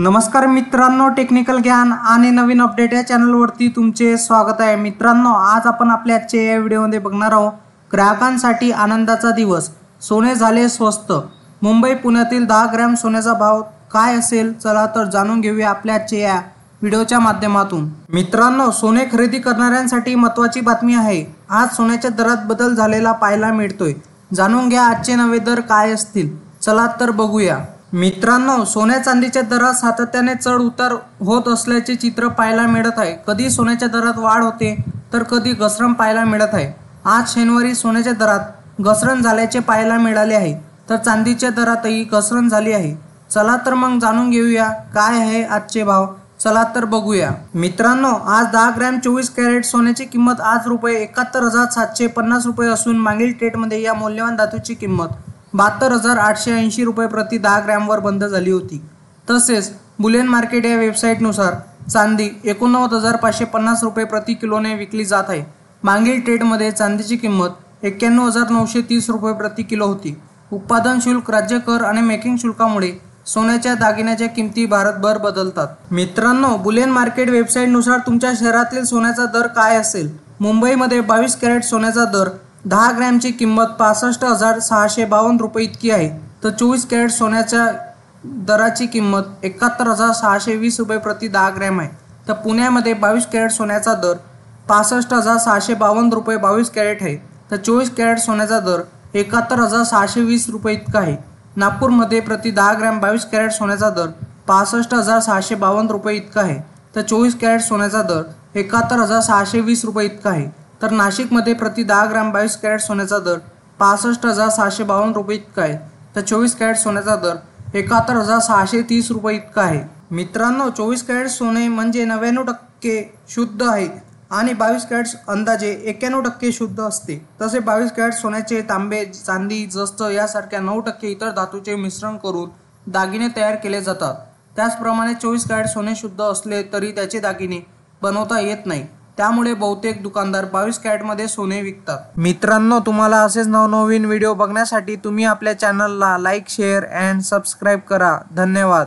नमस्कार मित्रांनो, टेक्निकल ज्ञान आणि नवीन अपडेट या चॅनलवरती तुमचे स्वागत आहे। मित्रांनो, आज आपण आपल्या आजच्या या व्हिडिओमध्ये बघणार आहोत ग्राहकांसाठी आनंदाचा दिवस, सोने झाले स्वस्त। मुंबई पुण्यातील 10 ग्रॅम सोन्याचा भाव काय असेल, चला तर जाणून घेऊया आपल्या आजच्या या व्हिडिओच्या माध्यमातून। मित्रांनो, सोने खरेदी करणाऱ्यांसाठी महत्त्वाची बातमी आहे। आज सोन्याच्या दरात बदल झालेला पाहायला मिळतोय। जाणून घ्या आजचे नवे दर काय असतील, चला तर बघूया। मित्रांनो, सोन्या चांदीच्या दरात सातत्याने चढ उतार होत असल्याचे चित्र पाहायला मिळत आहे। कधी सोन्याच्या दरात वाढ होते तर कधी घसरण पाहायला मिळत आहे। आज शनिवारी सोन्याच्या दरात घसरण झाल्याचे पाहायला मिळाले आहे, तर चांदीच्या दरातही घसरण झाली आहे। चला तर मग जाणून घेऊया काय आहे आजचे भाव, चला तर बघूया। मित्रांनो, आज 10 ग्रॅम 24 कॅरेट सोन्याची किंमत आज ₹71,750 असून मागील ट्रेडमध्ये या मौल्यवान धातूची किंमत ₹72,880 प्रति 10 ग्रॅमवर बंद झाली होती। तसेच बुलियन मार्केट या वेबसाईटनुसार चांदी ₹89,550 प्रति किलोने विकली जात आहे। मागील ट्रेडमध्ये चांदीची किंमत ₹91,930 प्रति किलो होती। उत्पादन शुल्क, राज्य कर आणि मेकिंग शुल्कामुळे सोन्याच्या दागिन्याच्या किमती भारतभर बदलतात। मित्रांनो, बुलियन मार्केट वेबसाईटनुसार तुमच्या शहरातील सोन्याचा दर काय असेल? मुंबईमध्ये 22 कॅरेट सोन्याचा दर 10 ग्रॅमची किंमत ₹65,652 इतकी आहे, तर 24 कॅरेट सोन्याच्या दराची किंमत ₹71,620 प्रति 10 ग्रॅम आहे। तर पुण्यामध्ये 22 कॅरेट सोन्याचा दर ₹65,652 22 कॅरेट आहे, तर 24 कॅरेट सोन्याचा दर ₹71,620 इतका आहे। नागपूरमध्ये प्रति 10 ग्रॅम 22 कॅरेट सोन्याचा दर ₹65,652 इतका आहे, तर 24 कॅरेट सोन्याचा दर ₹71,620 इतका आहे। तर नाशिकमध्ये प्रति 10 ग्रॅम 22 कॅरेट सोन्याचा दर ₹65,652 इतका आहे, तर 24 कॅरेट सोन्याचा दर ₹71,630 इतका आहे। मित्रांनो, 24 कॅरेट सोने म्हणजे 99% शुद्ध आहे आणि 22 कॅरेट अंदाजे 91% शुद्ध असते। तसे 22 कॅरेट सोन्याचे तांबे, चांदी, जस्त यासारख्या 9% इतर धातूचे मिश्रण करून दागिने तयार केले जातात। त्याचप्रमाणे 24 कॅरेट सोने शुद्ध असले तरी त्याचे दागिने बनवता येत नाही, त्यामुळे बहुतेक दुकानदार 22 कॅरेटमध्ये सोने विकतात। मित्रांनो, तुम्हाला असेच नवनवीन व्हिडिओ बघण्यासाठी तुम्ही आपल्या चॅनलला लाईक, शेअर अँड सबस्क्राईब करा। धन्यवाद।